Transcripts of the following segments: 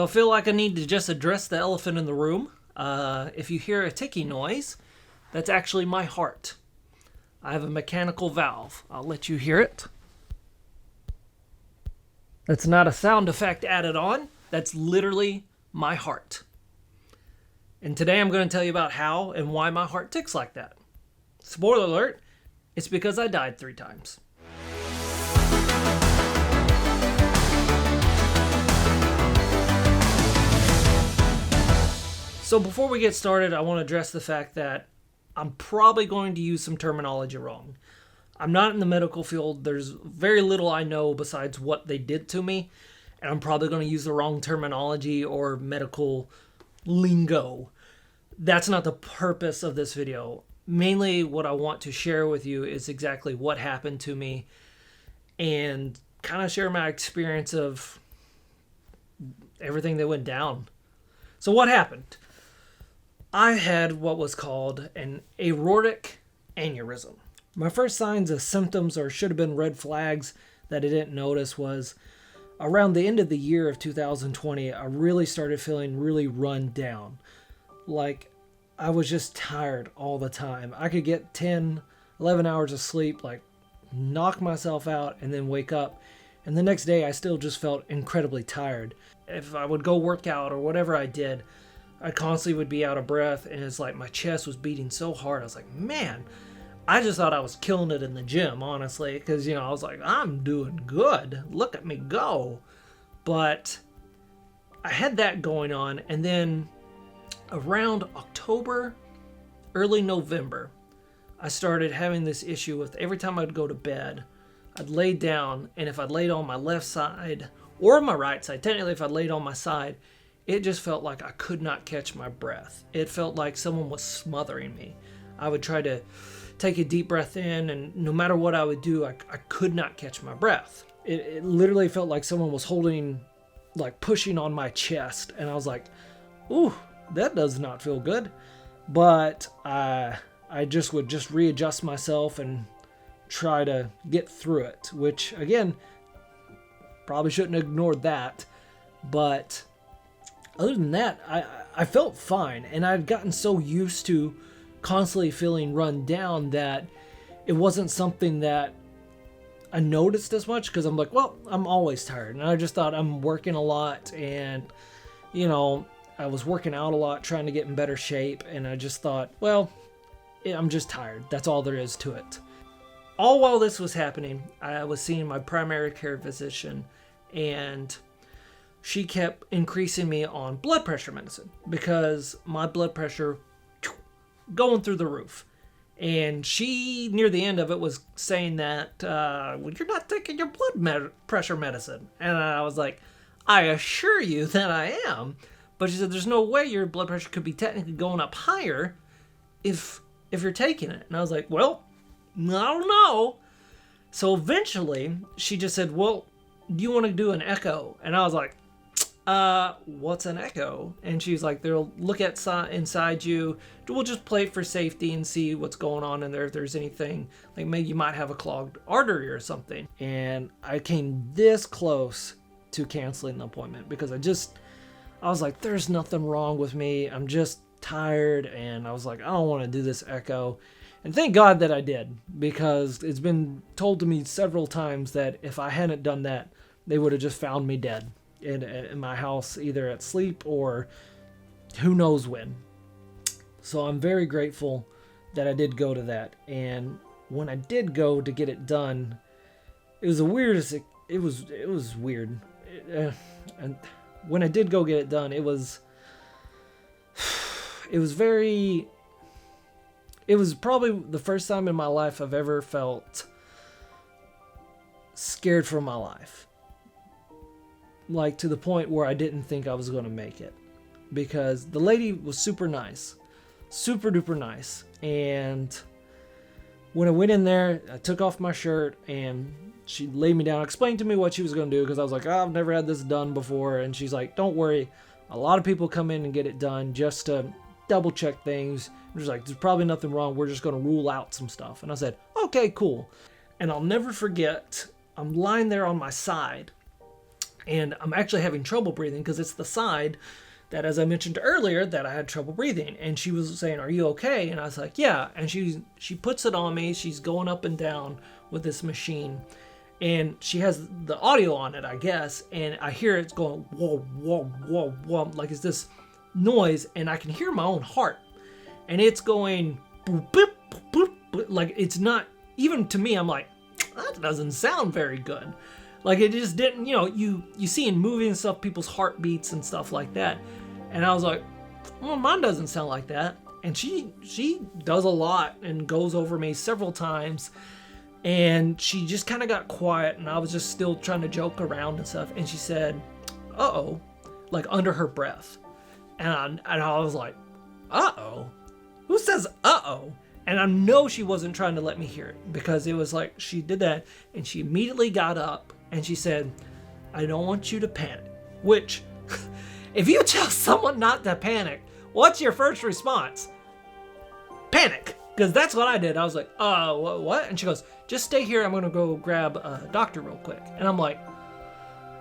So I feel like I need to just address the elephant in the room. If you hear a ticking noise, that's actually my heart. I have a mechanical valve. I'll let you hear it. That's not a sound effect added on. That's literally my heart. And today I'm going to tell you about how and why my heart ticks like that. Spoiler alert, it's because I died 3 times. So before we get started, I want to address the fact that I'm probably going to use some terminology wrong. I'm not in the medical field. There's very little I know besides what they did to me. And I'm probably going to use the wrong terminology or medical lingo. That's not the purpose of this video. Mainly what I want to share with you is exactly what happened to me and kind of share my experience of everything that went down. So what happened? I had what was called an aortic aneurysm. My first signs of symptoms, or should have been red flags that I didn't notice, was around the end of the year of 2020, I really started feeling really run down. Like I was just tired all the time. I could get 10, 11 hours of sleep, like knock myself out and then wake up. And the next day I still just felt incredibly tired. If I would go work out or whatever I did, I constantly would be out of breath, and it's like my chest was beating so hard. I was like, man, I just thought I was killing it in the gym, honestly, because, I was like, I'm doing good. Look at me go. But I had that going on, and then around October, early November, I started having this issue with every time I'd go to bed, I'd lay down, and if I'd laid on my left side or my right side, technically if I'd laid on my side, it just felt like I could not catch my breath. It felt like someone was smothering me. I would try to take a deep breath in, and no matter what I would do, I could not catch my breath. It literally felt like someone was pushing on my chest, and I was like, ooh, that does not feel good. But I just would readjust myself and try to get through it, which, again, probably shouldn't have ignored that. But other than that, I felt fine, and I'd gotten so used to constantly feeling run down that it wasn't something that I noticed as much, because I'm like, well, I'm always tired. And I just thought I'm working a lot, and, I was working out a lot, trying to get in better shape, and I just thought, well, I'm just tired. That's all there is to it. All while this was happening, I was seeing my primary care physician, and she kept increasing me on blood pressure medicine because my blood pressure going through the roof. And she, near the end of it, was saying that, well, you're not taking your blood pressure medicine. And I was like, I assure you that I am. But she said, there's no way your blood pressure could be technically going up higher if you're taking it. And I was like, well, I don't know. So eventually, she just said, well, do you want to do an echo? And I was like, what's an echo? And she's like, they'll look at inside you. We'll just play it for safety and see what's going on in there. If there's anything, like maybe you might have a clogged artery or something. And I came this close to canceling the appointment because I was like, there's nothing wrong with me. I'm just tired. And I was like, I don't want to do this echo. And thank God that I did, because it's been told to me several times that if I hadn't done that, they would have just found me dead in my house, either at sleep or who knows when. So I'm very grateful that I did go to that. And when I did go to get it done, it was the weirdest. It was weird. And when I did go get it done, it was probably the first time in my life I've ever felt scared for my life. Like, to the point where I didn't think I was going to make it. Because the lady was super nice. Super duper nice. And when I went in there, I took off my shirt and she laid me down, explained to me what she was going to do, because I was like, I've never had this done before. And she's like, don't worry. A lot of people come in and get it done just to double check things. She's like, there's probably nothing wrong. We're just going to rule out some stuff. And I said, okay, cool. And I'll never forget, I'm lying there on my side, And I'm actually having trouble breathing because it's the side that, as I mentioned earlier, that I had trouble breathing. And she was saying, "Are you okay?" And I was like, "Yeah." And she puts it on me. She's going up and down with this machine. And she has the audio on it, I guess. And I hear it's going, whoa, whoa, whoa, whoa. Like it's this noise. And I can hear my own heart. And it's going, boop, boop, boop, boop. Like it's not, even to me, I'm like, that doesn't sound very good. Like it just didn't, you see in movies and stuff, people's heartbeats and stuff like that. And I was like, well, mine doesn't sound like that. And she does a lot and goes over me several times. And she just kind of got quiet, and I was just still trying to joke around and stuff. And she said, "Uh-oh," like under her breath. And I was like, "Uh-oh? Who says uh-oh?" And I know she wasn't trying to let me hear it, because it was like she did that, and she immediately got up, and she said, "I don't want you to panic." Which, if you tell someone not to panic, what's your first response? Panic. Because that's what I did. I was like, what? And she goes, "Just stay here. I'm going to go grab a doctor real quick." And I'm like,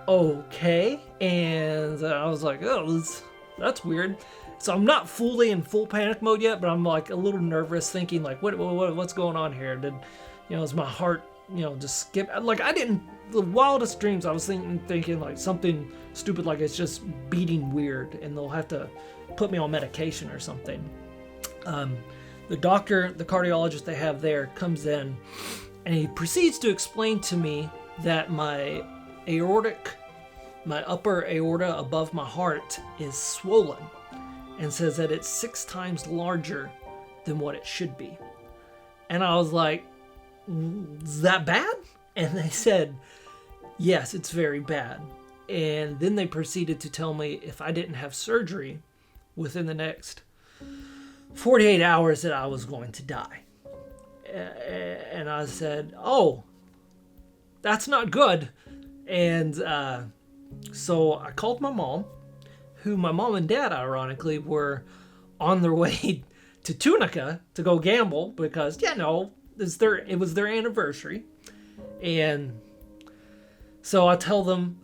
okay. And I was like, oh, that's weird. So I'm not fully in full panic mode yet, but I'm like a little nervous, thinking like, what's going on here? Is my heart, just skip? Like the wildest dreams, I was thinking like something stupid, like it's just beating weird and they'll have to put me on medication or something. The doctor, the cardiologist they have there, comes in and he proceeds to explain to me that my upper aorta above my heart is swollen, and says that it's 6 times larger than what it should be. And I was like, is that bad? And they said, yes, it's very bad. And then they proceeded to tell me if I didn't have surgery within the next 48 hours that I was going to die. And I said, oh, that's not good. And so I called my mom, who my mom and dad, ironically, were on their way to Tunica to go gamble because, it was their anniversary. And so I tell them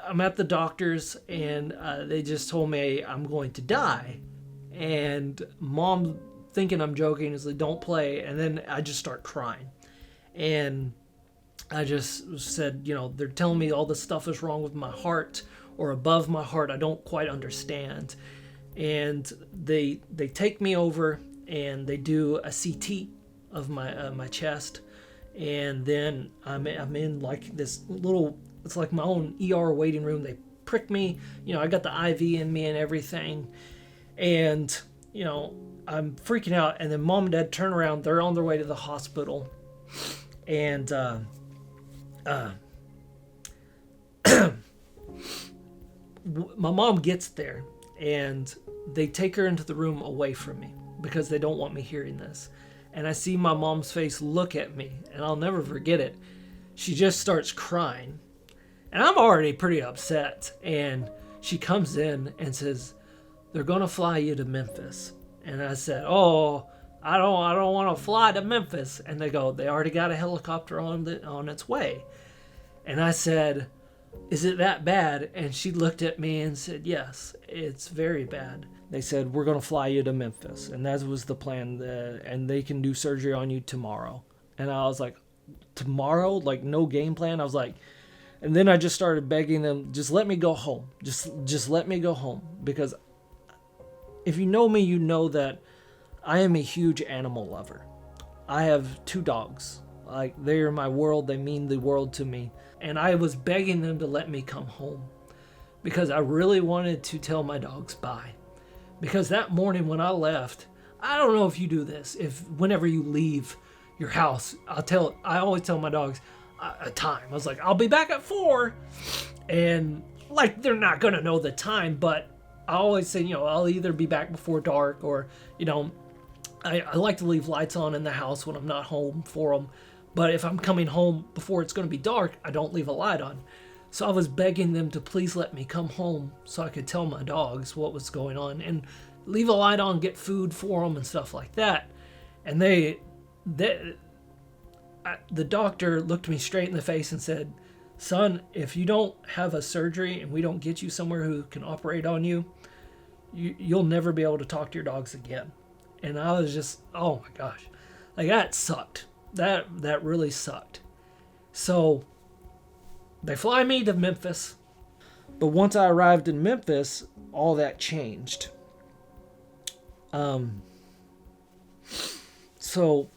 I'm at the doctor's, and they just told me I'm going to die. And mom, thinking I'm joking, is like, "Don't play." And then I just start crying. And I just said, they're telling me all this stuff is wrong with my heart or above my heart. I don't quite understand. And they take me over and they do a CT of my chest. And then I'm in like this little, it's like my own ER waiting room. They prick me, I got the IV in me and everything. And, I'm freaking out. And then mom and dad turn around. They're on their way to the hospital. And my mom gets there. And they take her into the room away from me because they don't want me hearing this. And I see my mom's face look at me. And I'll never forget it. She just starts crying. And I'm already pretty upset. And she comes in and says, "They're going to fly you to Memphis." And I said, "Oh, I don't want to fly to Memphis." And they go, "They already got a helicopter on its way." And I said, "Is it that bad?" And she looked at me and said, "Yes, it's very bad." They said, "We're going to fly you to Memphis." And that was the plan. And they can do surgery on you tomorrow. And I was like, tomorrow? Like no game plan? I was like, and then I just started begging them, just let me go home. Just let me go home. Because if you know me, you know that I am a huge animal lover. I have 2 dogs. Like, they are my world. They mean the world to me. And I was begging them to let me come home because I really wanted to tell my dogs bye. Because that morning when I left, I don't know if you do this, if whenever you leave your house, I always tell my dogs a time. I was like, I'll be back at 4. And like, they're not going to know the time, but I always say, I'll either be back before dark or, I like to leave lights on in the house when I'm not home for them. But if I'm coming home before it's going to be dark, I don't leave a light on. So I was begging them to please let me come home so I could tell my dogs what was going on and leave a light on, get food for them and stuff like that. And the doctor looked me straight in the face and said, son, if you don't have a surgery and we don't get you somewhere who can operate on you, you'll never be able to talk to your dogs again. And I was just, oh my gosh, like that sucked. That really sucked. So they fly me to Memphis. But once I arrived in Memphis, all that changed. So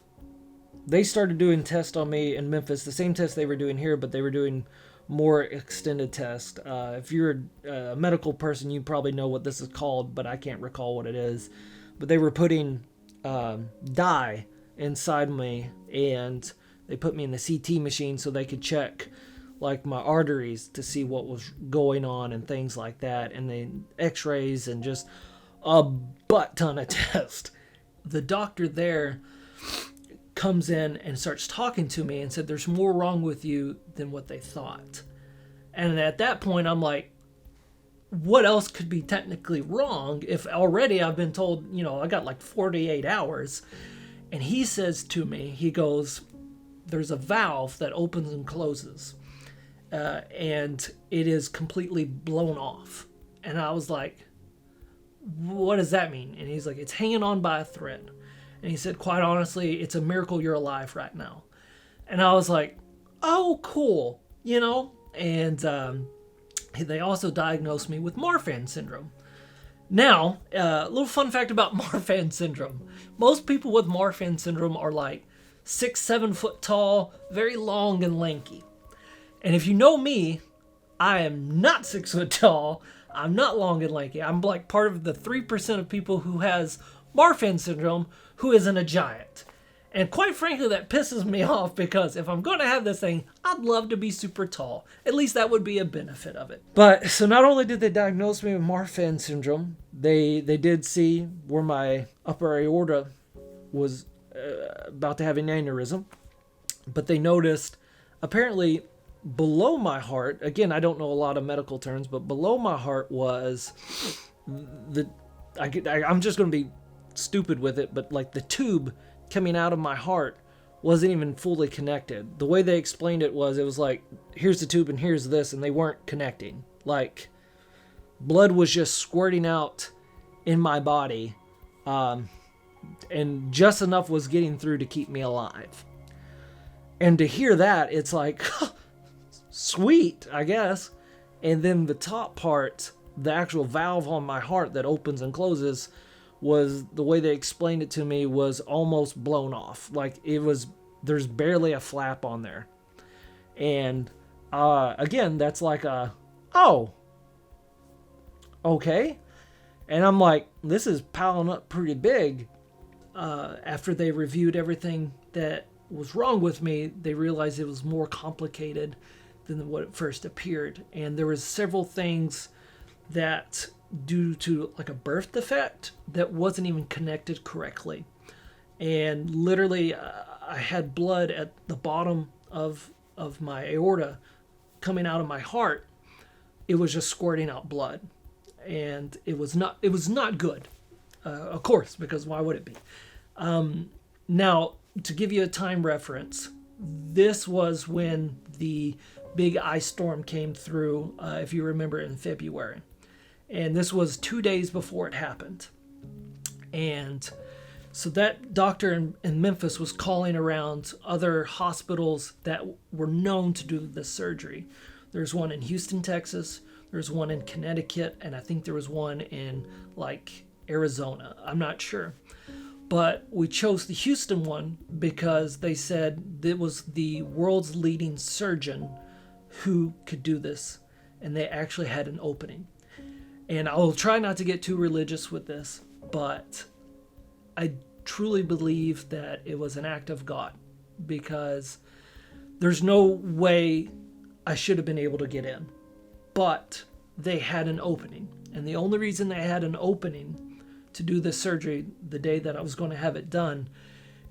they started doing tests on me in Memphis, the same tests they were doing here, but they were doing more extended tests. If you're a medical person, you probably know what this is called, but I can't recall what it is. But they were putting dye inside me, and they put me in the CT machine so they could check like my arteries to see what was going on and things like that, and then x-rays and just a butt ton of tests. The doctor there comes in and starts talking to me and said, there's more wrong with you than what they thought. And at that point, I'm like, what else could be technically wrong if already I've been told, I got like 48 hours. And he says to me, he goes, there's a valve that opens and closes. And it is completely blown off. And I was like, what does that mean? And he's like, it's hanging on by a thread. And he said, quite honestly, it's a miracle you're alive right now. And I was like, oh, cool, And they also diagnosed me with Marfan syndrome. Now, a little fun fact about Marfan syndrome. Most people with Marfan syndrome are like 6-7 foot tall, very long and lanky. And if you know me, I am not 6 foot tall. I'm not long and lanky. I'm like part of the 3% of people who has Marfan syndrome who isn't a giant. And quite frankly, that pisses me off because if I'm going to have this thing, I'd love to be super tall. At least that would be a benefit of it. But so not only did they diagnose me with Marfan syndrome, they did see where my upper aorta was about to have an aneurysm. But they noticed apparently below my heart, again, I don't know a lot of medical terms, but below my heart was I'm just going to be stupid with it, but like the tube coming out of my heart wasn't even fully connected. The way they explained it was like, here's the tube and here's this, and they weren't connecting. Like, blood was just squirting out in my body, and just enough was getting through to keep me alive. And to hear that, it's like, sweet, I guess. And then the top part, the actual valve on my heart that opens and closes, was, the way they explained it to me, was almost blown off. Like, there's barely a flap on there. And again, that's like oh, okay. And I'm like, this is piling up pretty big. After they reviewed everything that was wrong with me, they realized it was more complicated than what it first appeared. And there was several things that, due to like a birth defect, that wasn't even connected correctly. And literally, I had blood at the bottom of my aorta coming out of my heart. It was just squirting out blood, and it was not good, of course, because why would it be? Now, to give you a time reference, this was when the big ice storm came through, if you remember, in February. And this was 2 days before it happened. And so that doctor in Memphis was calling around other hospitals that were known to do this surgery. There's one in Houston, Texas. There's one in Connecticut. And I think there was one in like Arizona. I'm not sure. But we chose the Houston one because they said it was the world's leading surgeon who could do this. And they actually had an opening. And I'll try not to get too religious with this, but I truly believe that it was an act of God, because there's no way I should have been able to get in. But they had an opening. And the only reason they had an opening to do this surgery the day that I was going to have it done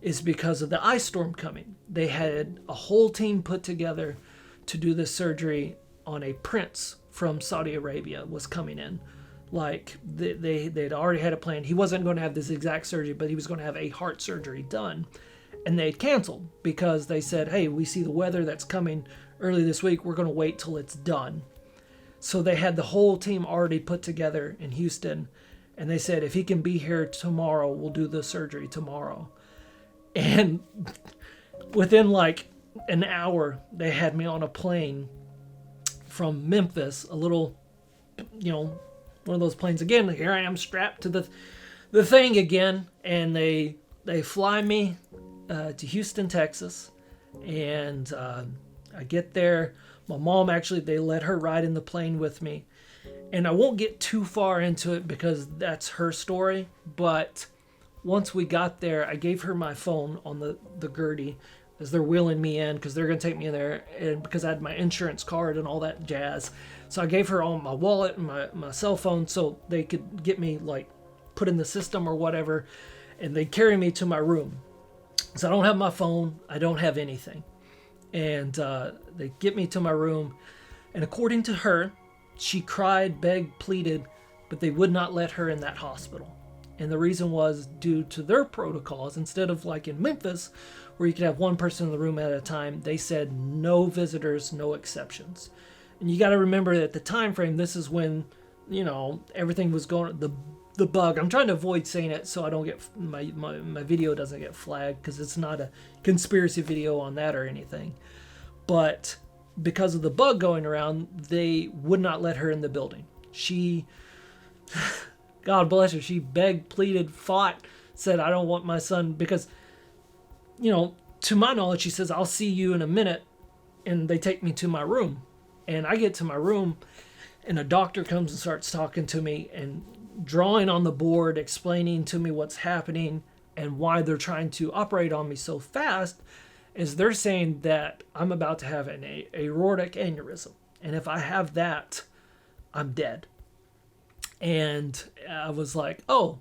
is because of the ice storm coming. They had a whole team put together to do this surgery on a prince from Saudi Arabia was coming in. Like, they'd already had a plan. He wasn't going to have this exact surgery, but he was going to have a heart surgery done. And they'd canceled because they said, hey, we see the weather that's coming early this week, we're going to wait till it's done. So they had the whole team already put together in Houston. And they said, if he can be here tomorrow, we'll do the surgery tomorrow. And within like an hour, they had me on a plane from Memphis, a little, one of those planes again. Here I am strapped to the thing again. And they fly me to Houston, Texas. And I get there. My mom, actually, they let her ride in the plane with me. And I won't get too far into it because that's her story. But once we got there, I gave her my phone on the Gertie as they're wheeling me in because they're going to take me in there. And because I had my insurance card and all that jazz. So I gave her all my wallet and my cell phone so they could get me like put in the system or whatever. And they carry me to my room. So I don't have my phone. I don't have anything. And they get me to my room. And according to her, she cried, begged, pleaded, but they would not let her in that hospital. And the reason was due to their protocols. Instead of like in Memphis, where you could have one person in the room at a time, they said no visitors, no exceptions. And you got to remember that the time frame, this is when, everything was going, the bug. I'm trying to avoid saying it so I don't get, my video doesn't get flagged because it's not a conspiracy video on that or anything. But because of the bug going around, they would not let her in the building. She, God bless her, she begged, pleaded, fought, said, I don't want my son, because, to my knowledge, she says, I'll see you in a minute. And they take me to my room. And I get to my room, and a doctor comes and starts talking to me and drawing on the board, explaining to me what's happening and why they're trying to operate on me so fast. Is they're saying that I'm about to have an aortic aneurysm. And if I have that, I'm dead. And I was like, oh,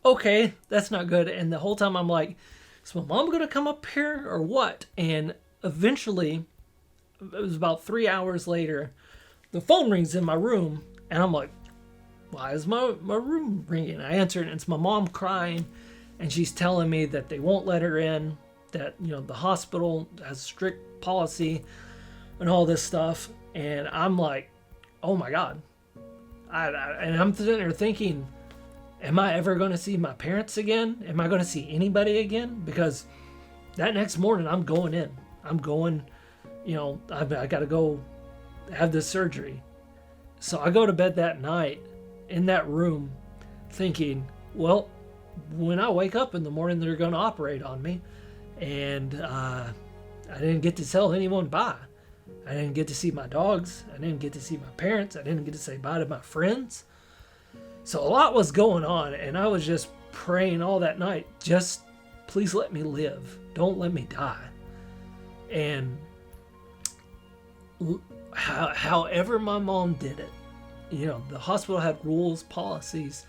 okay, that's not good. And the whole time I'm like, is my mom going to come up here or what? And eventually, it was about 3 hours later, the phone rings in my room. And I'm like, why is my room ringing? I answer it, and it's my mom crying. And she's telling me that they won't let her in. That, the hospital has strict policy and all this stuff. And I'm like, oh my God. And I'm sitting there thinking, am I ever going to see my parents again? Am I going to see anybody again? Because that next morning I'm going in. I'm going, I got to go have this surgery. So I go to bed that night in that room thinking, well, when I wake up in the morning, they're going to operate on me. And I didn't get to tell anyone bye. I didn't get to see my dogs. I didn't get to see my parents. I didn't get to say bye to my friends. So a lot was going on, and I was just praying all that night, just please let me live. Don't let me die. And however my mom did it, the hospital had rules, policies,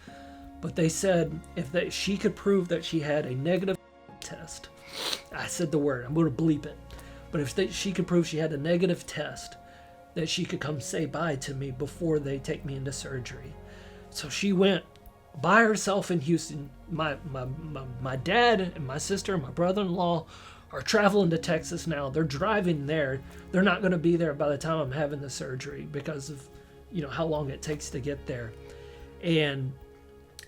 but they said if she could prove that she had a negative test, I said the word, I'm going to bleep it. But if she could prove she had a negative test, that she could come say bye to me before they take me into surgery. So she went by herself in Houston. My dad and my sister and my brother-in-law are traveling to Texas now. They're driving there. They're not going to be there by the time I'm having the surgery because of, how long it takes to get there. And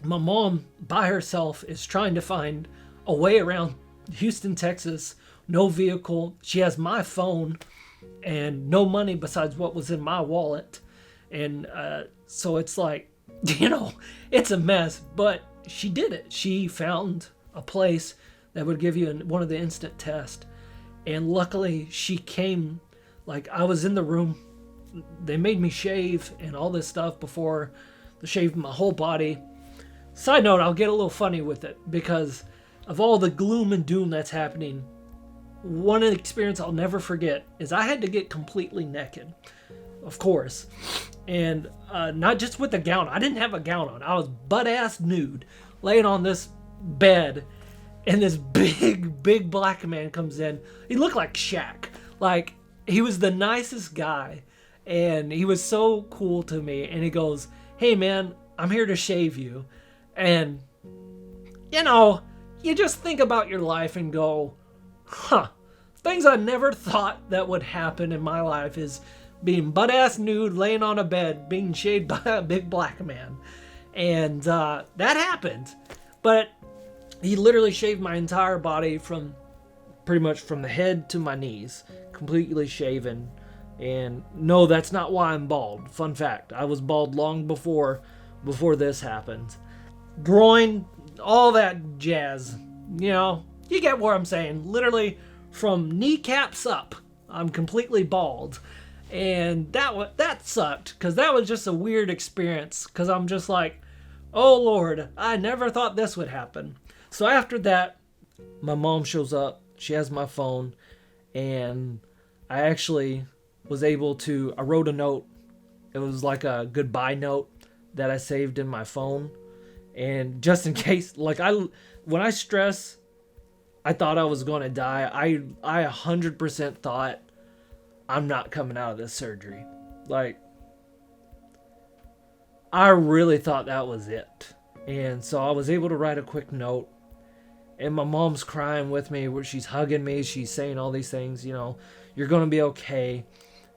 my mom by herself is trying to find a way around Houston, Texas, no vehicle. She has my phone and no money besides what was in my wallet. And so it's like, it's a mess, but she did it. She found a place that would give you one of the instant tests. And luckily she came, like I was in the room. They made me shave and all this stuff before they shaved my whole body. Side note, I'll get a little funny with it because of all the gloom and doom that's happening. One experience I'll never forget is I had to get completely naked, of course. And not just with a gown. I didn't have a gown on. I was butt-ass nude, laying on this bed. And this big black man comes in. He looked like Shaq. Like, he was the nicest guy. And he was so cool to me. And he goes, hey, man, I'm here to shave you. And, you just think about your life and go, things I never thought that would happen in my life is being butt-ass nude, laying on a bed, being shaved by a big black man. And that happened. But he literally shaved my entire body from pretty much from the head to my knees, completely shaven. And no, that's not why I'm bald. Fun fact, I was bald long before this happened. Groin, all that jazz. You know, you get what I'm saying. Literally from kneecaps up, I'm completely bald. And that sucked, because that was just a weird experience, because I'm just like, oh Lord, I never thought this would happen. So after that, my mom shows up, she has my phone, and I actually was able to, I wrote a note. It was like a goodbye note that I saved in my phone. And just in case, like when I stress, I thought I was going to die. I 100% thought I'm not coming out of this surgery. Like, I really thought that was it. And so I was able to write a quick note. And my mom's crying with me, where she's hugging me. She's saying all these things, you know, you're going to be okay.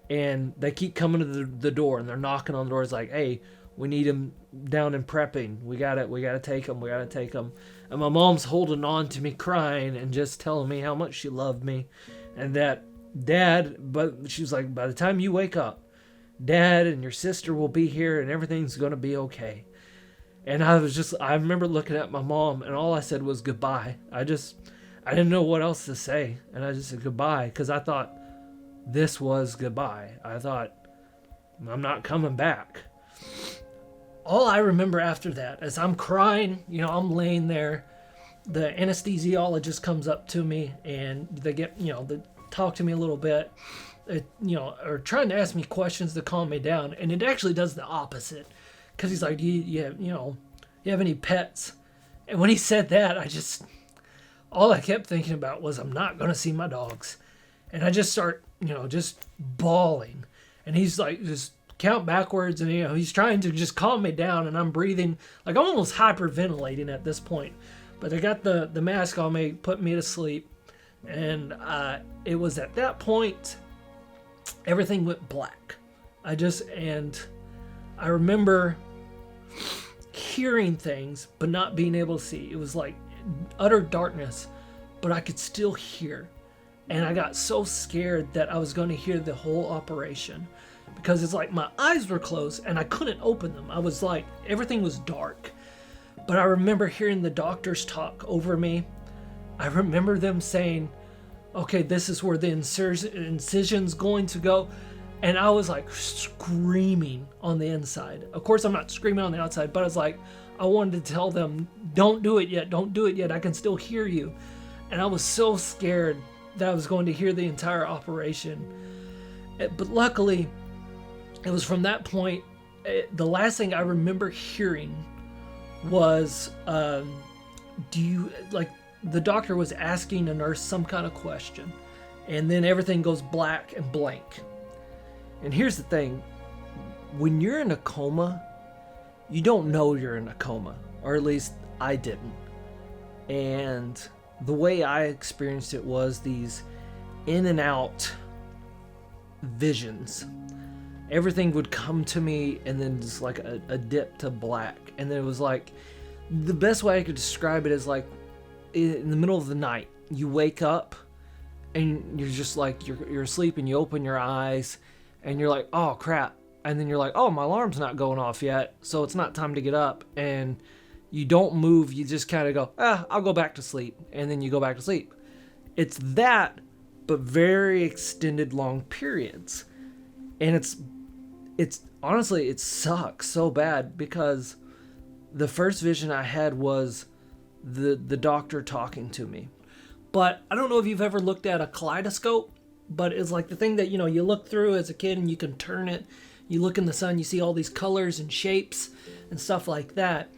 And they keep coming to the door, and they're knocking on the door. It's like, hey, we need him down in prepping. We gotta take him. We gotta take him. And my mom's holding on to me, crying, and just telling me how much she loved me. And that Dad, but she was like, by the time you wake up, Dad and your sister will be here, and everything's going to be okay. And I remember looking at my mom, and all I said was goodbye. I didn't know what else to say. And I just said goodbye, because I thought this was goodbye. I thought, I'm not coming back. All I remember after that is I'm crying, you know, I'm laying there. The anesthesiologist comes up to me, and they get, you know, they talk to me a little bit, you know, or trying to ask me questions to calm me down. And it actually does the opposite. Because he's like, you have any pets? And when he said that, all I kept thinking about was, I'm not going to see my dogs. And I just start, you know, just bawling. And he's like, just count backwards. And, you know, he's trying to just calm me down. And I'm breathing, like I'm almost hyperventilating at this point. But they got the mask on me, put me to sleep. And it was at that point, everything went black. I remember hearing things, but not being able to see. It was like utter darkness, but I could still hear. And I got so scared that I was going to hear the whole operation, because it's like my eyes were closed and I couldn't open them. I was like, everything was dark. But I remember hearing the doctors talk over me. I remember them saying, okay, this is where the incision's going to go. And I was like screaming on the inside. Of course, I'm not screaming on the outside, but I was like, I wanted to tell them, don't do it yet. Don't do it yet. I can still hear you. And I was so scared that I was going to hear the entire operation. But luckily, it was from that point, the last thing I remember hearing was, the doctor was asking a nurse some kind of question, and then everything goes black and blank. And here's the thing, when you're in a coma, you don't know you're in a coma, or at least I didn't. And the way I experienced it was these in and out visions. Everything would come to me, and then just like a dip to black. And then it was like, the best way I could describe it is like, in the middle of the night, you wake up, and you're just like, you're asleep, and you open your eyes, and you're like, oh crap. And then you're like, oh, my alarm's not going off yet, so it's not time to get up. And you don't move, you just kind of go, I'll go back to sleep. And then you go back to sleep. It's that, but very extended long periods. And it's honestly, it sucks so bad, because the first vision I had was the doctor talking to me. But I don't know if you've ever looked at a kaleidoscope, but it's like the thing that, you know, you look through as a kid and you can turn it. You look in the sun, you see all these colors and shapes and stuff like that.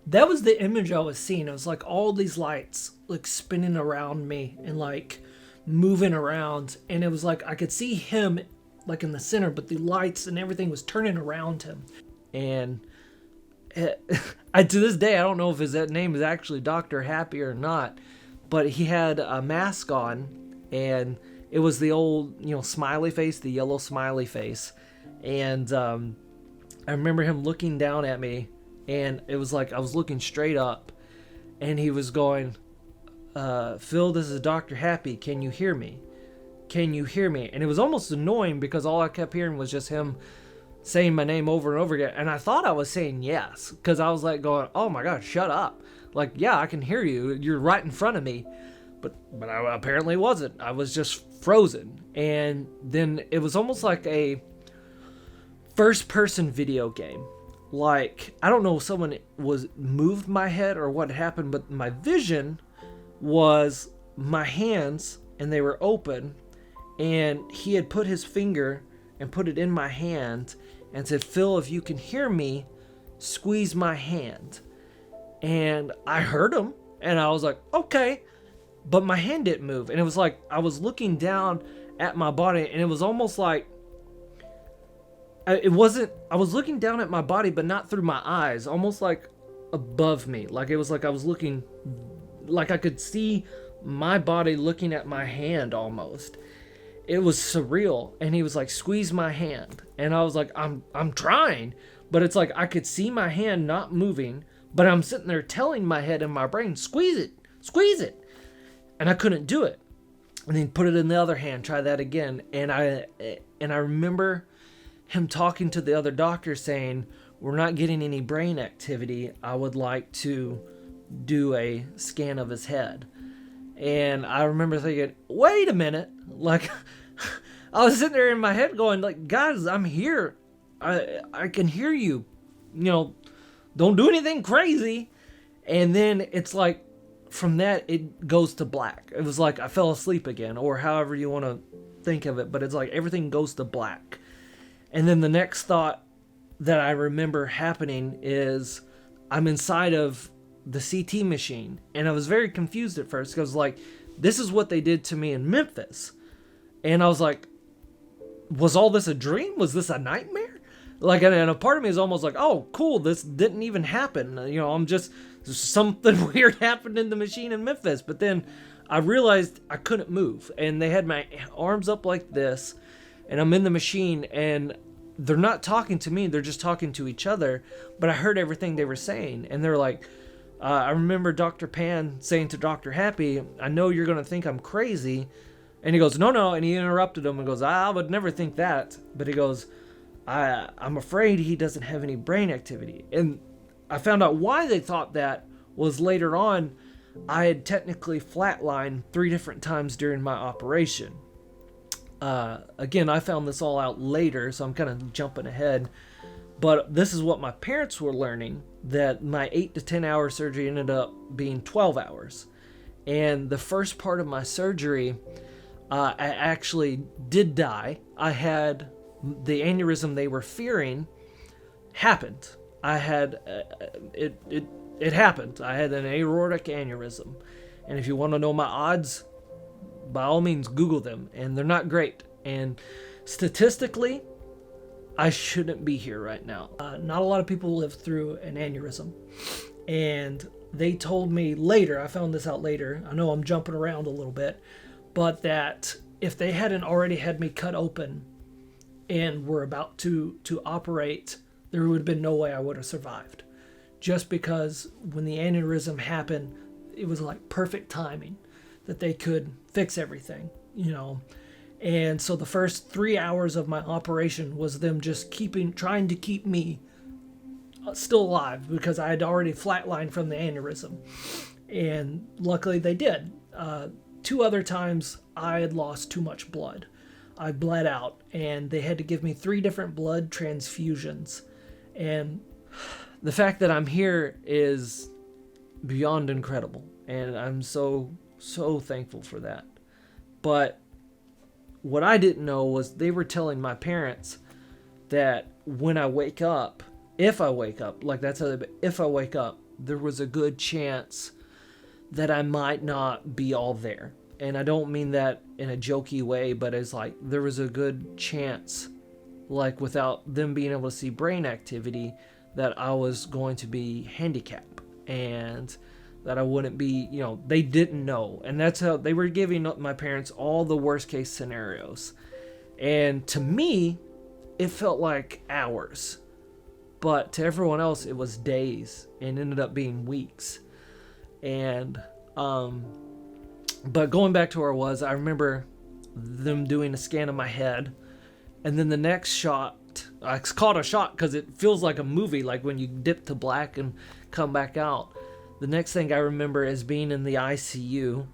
That was the image I was seeing. It was like all these lights like spinning around me and like moving around. And it was like I could see him like in the center, but the lights and everything was turning around him. And to this day, I don't know if his name is actually Dr. Happy or not, but he had a mask on, and It was the old, smiley face, the yellow smiley face. And I remember him looking down at me, and it was like I was looking straight up, and he was going, Phil, this is Dr. Happy. Can you hear me? Can you hear me? And it was almost annoying because all I kept hearing was just him saying my name over and over again. And I thought I was saying yes, because I was like going, oh my God, shut up. Like, yeah, I can hear you. You're right in front of me. But I apparently wasn't. I was just frozen. And then it was almost like a first-person video game. Like, I don't know if someone moved my head or what happened, but my vision was my hands, and they were open, and he had put his finger and put it in my hand and said, Phil, if you can hear me, squeeze my hand. And I heard him, and I was like, okay. But my hand didn't move. And it was like I was looking down at my body, and it was almost like I was looking down at my body, but not through my eyes, almost like above me. Like it was like I was looking, like I could see my body looking at my hand almost. It was surreal. And he was like, squeeze my hand. And I was like, I'm trying. But it's like I could see my hand not moving, but I'm sitting there telling my head and my brain, squeeze it, squeeze it. And I couldn't do it. And then put it in the other hand, try that again. And I remember him talking to the other doctor saying, we're not getting any brain activity. I would like to do a scan of his head. And I remember thinking, wait a minute. Like, I was sitting there in my head going, like, guys, I'm here. I can hear you. Don't do anything crazy. And then it's like, from that, it goes to black. It was like I fell asleep again, or however you want to think of it. But it's like everything goes to black. And then the next thought that I remember happening is I'm inside of the CT machine. And I was very confused at first because like, this is what they did to me in Memphis. And I was like, was all this a dream? Was this a nightmare? Like, and a part of me is almost like, oh, cool, this didn't even happen. I'm just, something weird happened in the machine in Memphis. But then I realized I couldn't move. And they had my arms up like this. And I'm in the machine, and they're not talking to me. They're just talking to each other. But I heard everything they were saying. And they're like, I remember Dr. Pan saying to Dr. Happy, I know you're going to think I'm crazy. And he goes, no. And he interrupted him and goes, I would never think that. But he goes, I'm afraid he doesn't have any brain activity. And I found out why they thought that was later on. I had technically flatlined 3 different times during my operation. Again, I found this all out later, so I'm kind of jumping ahead. But this is what my parents were learning, that my 8 to 10 hour surgery ended up being 12 hours. And the first part of my surgery, I actually did die. I had the aneurysm they were fearing happened. I had, it happened. I had an aortic aneurysm. And if you want to know my odds, by all means, Google them, and they're not great. And statistically, I shouldn't be here right now. Not a lot of people live through an aneurysm. And they told me later, I found this out later, I know I'm jumping around a little bit, but that if they hadn't already had me cut open and were about to operate, there would have been no way I would have survived. Just because when the aneurysm happened, it was like perfect timing that they could fix everything, And so the first 3 hours of my operation was them just trying to keep me still alive because I had already flatlined from the aneurysm. And luckily they did. 2 other times I had lost too much blood. I bled out, and they had to give me 3 different blood transfusions. And the fact that I'm here is beyond incredible. And I'm so thankful for that. But what I didn't know was they were telling my parents that when I wake up, if I wake up, like that's how if I wake up, there was a good chance that I might not be all there. And I don't mean that in a jokey way, but it's like there was a good chance, like without them being able to see brain activity, that I was going to be handicapped. And that I wouldn't be, they didn't know. And that's how they were giving my parents all the worst case scenarios. And to me, it felt like hours. But to everyone else, it was days and ended up being weeks. And, but going back to where I was, I remember them doing a scan of my head. And then the next shot, it's called a shot because it feels like a movie, like when you dip to black and come back out. The next thing I remember is being in the ICU,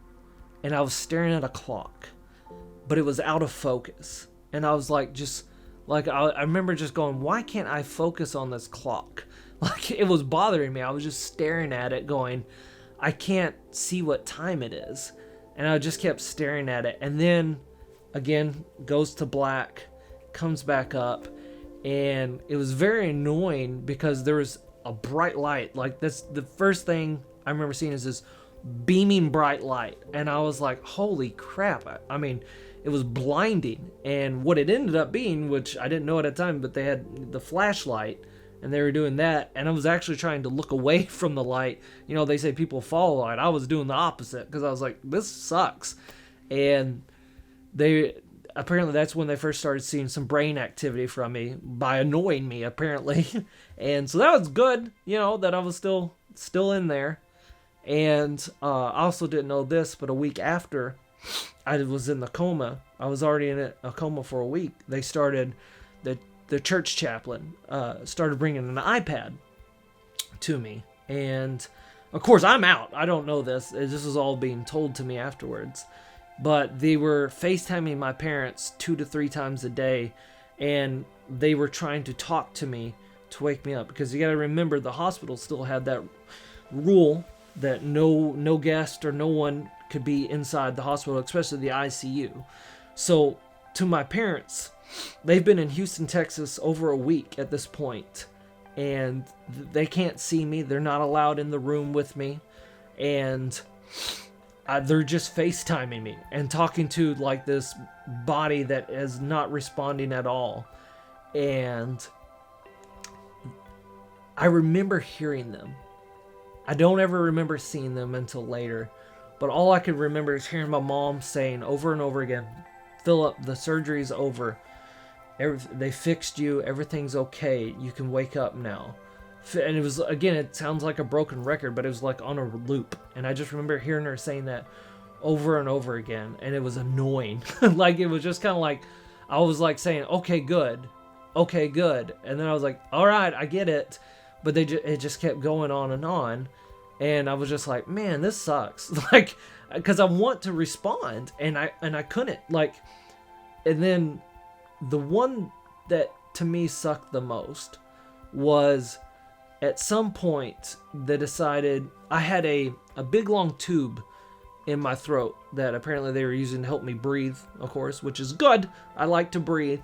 and I was staring at a clock, but it was out of focus. And I was like, I remember just going, why can't I focus on this clock? Like, it was bothering me. I was just staring at it going, I can't see what time it is. And I just kept staring at it. And then, again, goes to black, comes back up. And it was very annoying because there was a bright light. Like, that's the first thing I remember seeing is this beaming bright light. And I was like, holy crap. I mean, it was blinding. And what it ended up being, which I didn't know at the time, but they had the flashlight and they were doing that. And I was actually trying to look away from the light. They say people follow light. I was doing the opposite because I was like, this sucks. And apparently that's when they first started seeing some brain activity from me by annoying me, apparently. And so that was good, that I was still in there. And I also didn't know this, but a week after I was in the coma, I was already in a coma for a week. They started, the church chaplain started bringing an iPad to me. And of course I'm out. I don't know this. This was all being told to me afterwards. But they were FaceTiming my parents 2 to 3 times a day, and they were trying to talk to me to wake me up. Because you got to remember, the hospital still had that rule that no guest or no one could be inside the hospital, especially the ICU. So to my parents, they've been in Houston, Texas over a week at this point, and they can't see me. They're not allowed in the room with me, and they're just FaceTiming me and talking to like this body that is not responding at all. And I remember hearing them. I don't ever remember seeing them until later, but all I could remember is hearing my mom saying over and over again, Philip, the surgery's over. They fixed you. Everything's okay. You can wake up now. And it was, again, it sounds like a broken record, but it was like on a loop. And I just remember hearing her saying that over and over again. And it was annoying. Like, it was just kind of like, I was like saying, okay, good. Okay, good. And then I was like, all right, I get it. But it just kept going on and on. And I was just like, man, this sucks. Like, because I want to respond. And I couldn't. Like, and then the one that to me sucked the most was, at some point, they decided I had a big long tube in my throat that apparently they were using to help me breathe, of course, which is good. I like to breathe.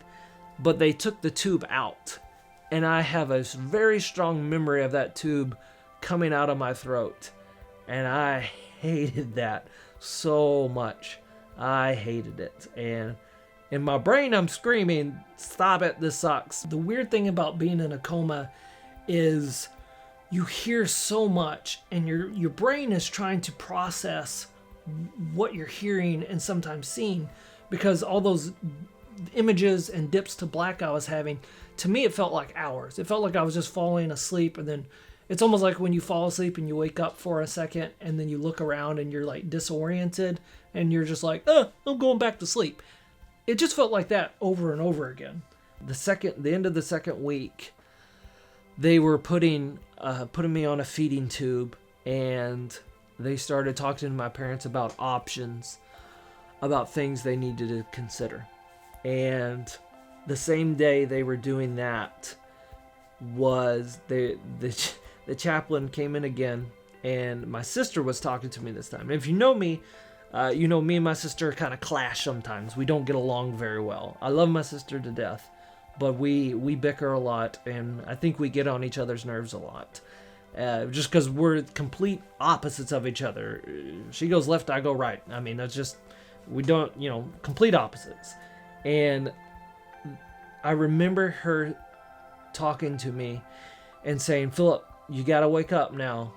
But they took the tube out. And I have a very strong memory of that tube coming out of my throat. And I hated that so much. I hated it. And in my brain, I'm screaming, stop it, this sucks. The weird thing about being in a coma is you hear so much and your brain is trying to process what you're hearing and sometimes seeing, because all those images and dips to black I was having, to me it felt like hours. It felt like I was just falling asleep, and then it's almost like when you fall asleep and you wake up for a second and then you look around and you're like disoriented and you're just like, I'm going back to sleep. It just felt like that over and over again. The end of the second week, they were putting me on a feeding tube, and they started talking to my parents about options, about things they needed to consider. And the same day they were doing that was the chaplain came in again, and my sister was talking to me this time. And if you know me, me and my sister kind of clash sometimes. We don't get along very well. I love my sister to death, but we bicker a lot, and I think we get on each other's nerves a lot. Just because we're complete opposites of each other. She goes left, I go right. I mean, that's just, we don't, complete opposites. And I remember her talking to me and saying, Philip, you got to wake up now.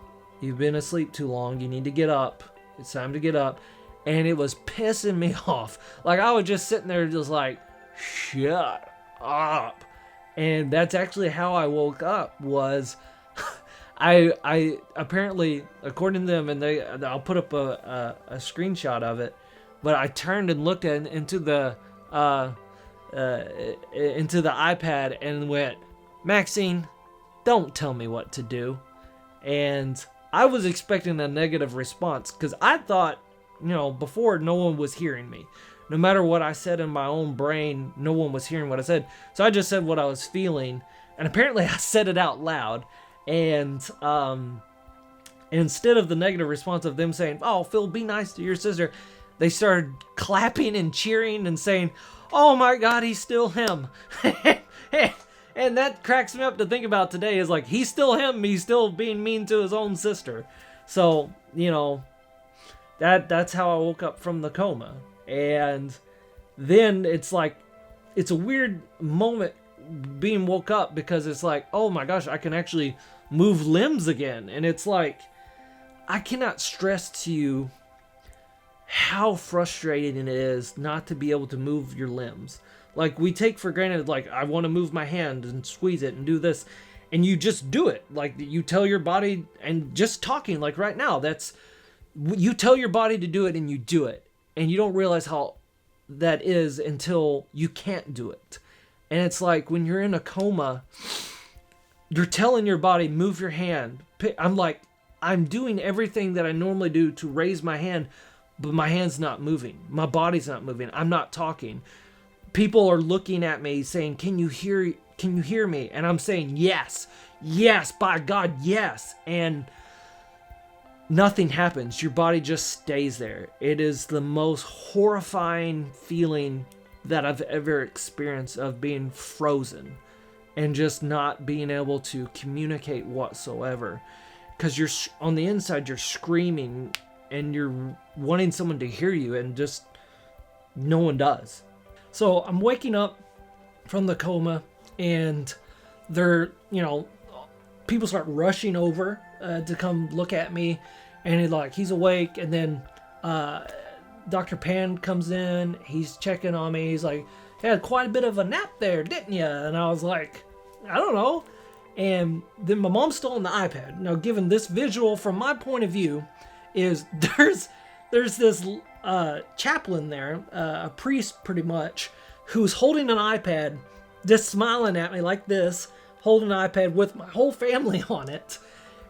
You've been asleep too long. You need to get up. It's time to get up. And it was pissing me off. Like, I was just sitting there just like, shut up. And that's actually how I woke up, was I apparently, according to them, and I'll put up a screenshot of it, but I turned and looked into the iPad and went, Maxine, don't tell me what to do. And I was expecting a negative response, because I thought, before, no one was hearing me. No matter what I said in my own brain, no one was hearing what I said. So I just said what I was feeling, and apparently I said it out loud. And instead of the negative response of them saying, oh, Phil, be nice to your sister, they started clapping and cheering and saying, oh my God, he's still him. And that cracks me up to think about today, is like, he's still him. He's still being mean to his own sister. So, that's how I woke up from the coma. And then it's like, it's a weird moment being woke up, because it's like, oh my gosh, I can actually move limbs again. And it's like, I cannot stress to you how frustrating it is not to be able to move your limbs. Like, we take for granted, like, I want to move my hand and squeeze it and do this, and you just do it. Like, you tell your body, and just talking like right now, you tell your body to do it and you do it. And you don't realize how that is until you can't do it. And it's like, when you're in a coma, you're telling your body, move your hand. I'm doing everything that I normally do to raise my hand, but my hand's not moving. My body's not moving. I'm not talking. People are looking at me saying, can you hear me? And I'm saying, yes, by God, yes. And nothing happens. Your body just stays there. It is the most horrifying feeling that I've ever experienced, of being frozen and just not being able to communicate whatsoever. Because you're on the inside, you're screaming and you're wanting someone to hear you, and just no one does. So I'm waking up from the coma, and people start rushing over to come look at me, and he's awake. And then Dr. Pan comes in, he's checking on me. He's like, you had quite a bit of a nap there, didn't you? And I was like, I don't know. And then my mom's still on the iPad. Now, given this visual from my point of view, is there's this chaplain there, a priest pretty much, who's holding an iPad, just smiling at me like this, holding an iPad with my whole family on it.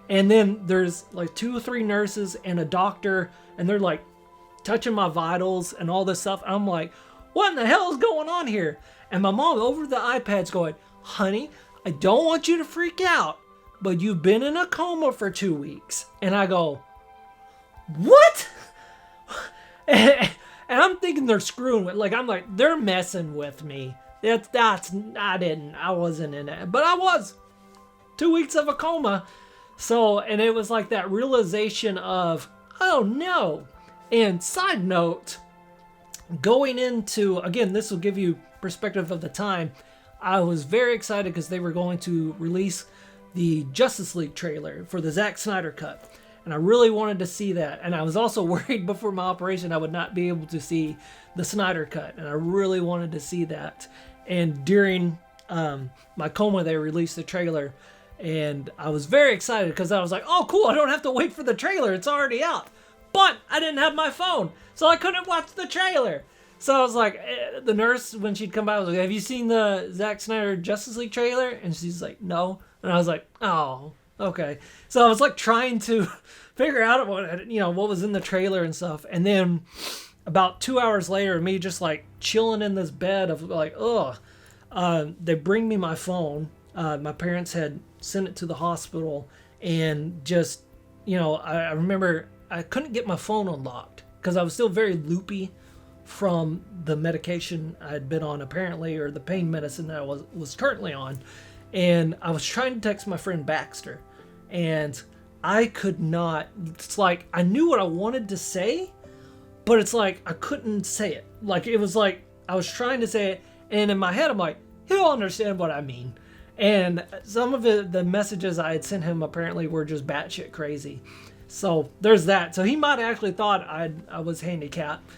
And then there's like 2 or 3 nurses and a doctor, and they're like touching my vitals and all this stuff. I'm like, what in the hell is going on here? And my mom over the iPad's going, honey, I don't want you to freak out, but you've been in a coma for 2 weeks. And I go, what? And I'm thinking they're screwing with, I'm like, they're messing with me. I wasn't in it, but I was. 2 weeks of a coma. So, and it was like that realization of, oh no. And side note, going into, again, this will give you perspective of the time, I was very excited because they were going to release the Justice League trailer for the Zack Snyder cut. And I really wanted to see that. And I was also worried before my operation I would not be able to see the Snyder cut. And I really wanted to see that. And during my coma, they released the trailer. And I was very excited because I was like, oh, cool, I don't have to wait for the trailer. It's already out. But I didn't have my phone, so I couldn't watch the trailer. So I was like, the nurse, when she'd come by, I was like, have you seen the Zack Snyder Justice League trailer? And she's like, no. And I was like, oh, okay. So I was like trying to figure out what was in the trailer and stuff. And then about 2 hours later, me just like chilling in this bed of like, they bring me my phone. My parents had sent it to the hospital, and just, I remember I couldn't get my phone unlocked because I was still very loopy from the medication I had been on, apparently, or the pain medicine that I was currently on. And I was trying to text my friend Baxter, and I could not. It's like I knew what I wanted to say, but it's like I couldn't say it. Like, it was like I was trying to say it, and in my head I'm like, he'll understand what I mean. And some of the messages I had sent him apparently were just batshit crazy. So there's that. So he might have actually thought I was handicapped.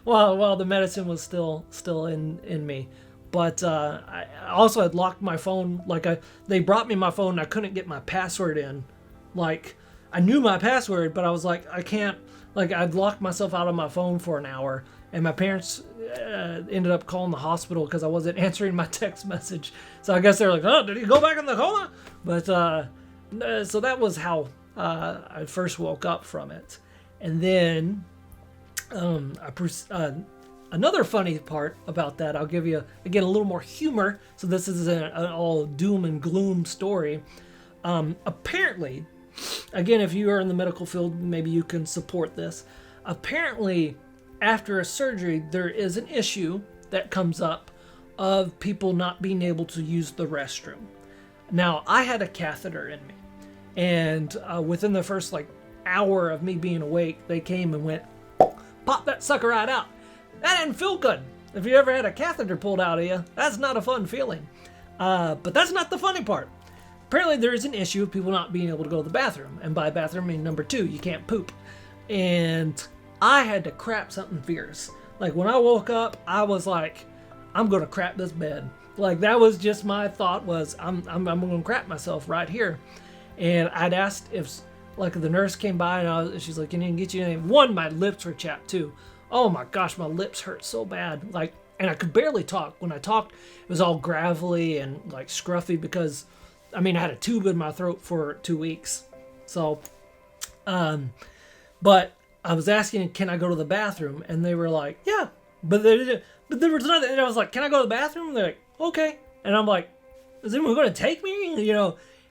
while the medicine was still in me. But I also had locked my phone. They brought me my phone and I couldn't get my password in. Like, I knew my password, but I was like, I can't. Like, I'd locked myself out of my phone for an hour. And my parents ended up calling the hospital because I wasn't answering my text message. So I guess they're like, oh, did he go back in the coma? But so that was how I first woke up from it. And then another funny part about that, I'll give you, again, a little more humor. So this is an all doom and gloom story. Apparently, again, if you are in the medical field, maybe you can support this. Apparently, after a surgery, there is an issue that comes up of people not being able to use the restroom. Now, I had a catheter in me, and within the first hour of me being awake, they came and went, pop that sucker right out. That didn't feel good. If you ever had a catheter pulled out of you, that's not a fun feeling. But that's not the funny part. Apparently, there is an issue of people not being able to go to the bathroom, and by bathroom, I mean number 2, you can't poop. And I had to crap something fierce. Like, when I woke up, I was like, I'm gonna crap this bed. Like, that was just my thought was, I'm gonna crap myself right here. And I'd asked if, the nurse came by and she's like, can I get you anything? One, my lips were chapped too. Oh my gosh, my lips hurt so bad. And I could barely talk. When I talked, it was all gravelly and scruffy because, I had a tube in my throat for 2 weeks. So, but I was asking, can I go to the bathroom? And they were like, yeah. But there was nothing. And I was like, can I go to the bathroom? And they're like, okay. And I'm like, is anyone going to take me?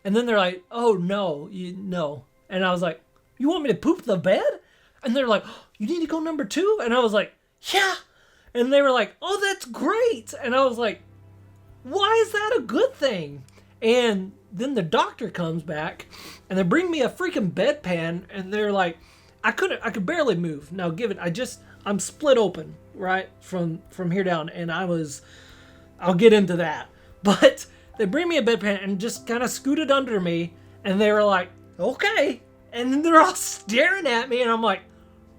And then they're like, oh, no, no. And I was like, you want me to poop the bed? And they're like, oh, you need to go number 2? And I was like, yeah. And they were like, oh, that's great. And I was like, why is that a good thing? And then the doctor comes back and they bring me a freaking bedpan and they're like, I could barely move. Now I'm split open, right? From here down. And I'll get into that. But they bring me a bedpan and just kind of scooted under me. And they were like, okay. And then they're all staring at me and I'm like,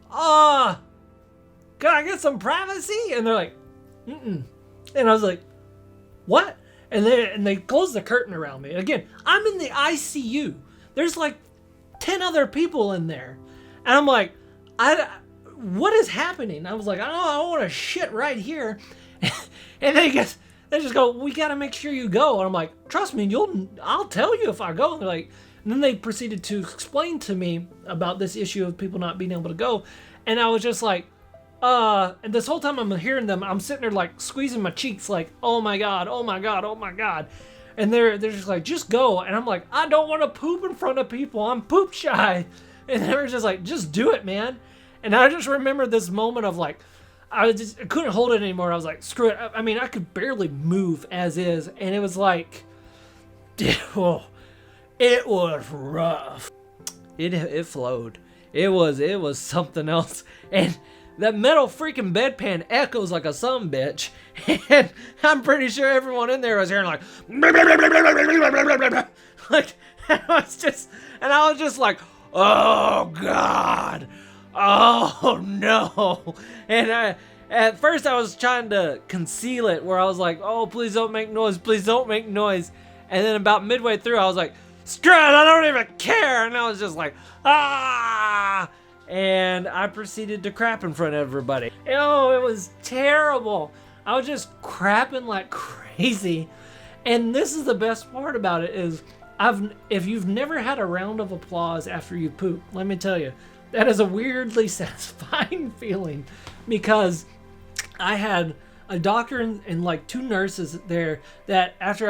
can I get some privacy? And they're like, mm-mm. And I was like, what? And they closed the curtain around me. Again, I'm in the ICU. There's 10 other people in there. And I'm like, what is happening? I was like, I want to shit right here. And they just go, we got to make sure you go. And I'm like, trust me, I'll tell you if I go. And they're like, and then they proceeded to explain to me about this issue of people not being able to go. And I was just like, and this whole time I'm hearing them, I'm sitting there squeezing my cheeks oh my God, oh my God, oh my God. And they're just like, just go. And I'm like, I don't want to poop in front of people. I'm poop shy. And they were just like, just do it, man. And I just remember this moment of I couldn't hold it anymore. I was like, screw it. I could barely move as is. And it was like, oh, it was rough. It flowed. It was something else. And that metal freaking bedpan echoes like a sumbitch. And I'm pretty sure everyone in there was hearing I was just like, oh God, oh no. And at first I was trying to conceal it where I was like, oh, please don't make noise, please don't make noise. And then about midway through I was like, screw it, I don't even care. And I was just like, ah. And I proceeded to crap in front of everybody. Oh, it was terrible. I was just crapping like crazy. And this is the best part about it is if you've never had a round of applause after you poop, let me tell you, that is a weirdly satisfying feeling because I had a doctor and 2 nurses there that after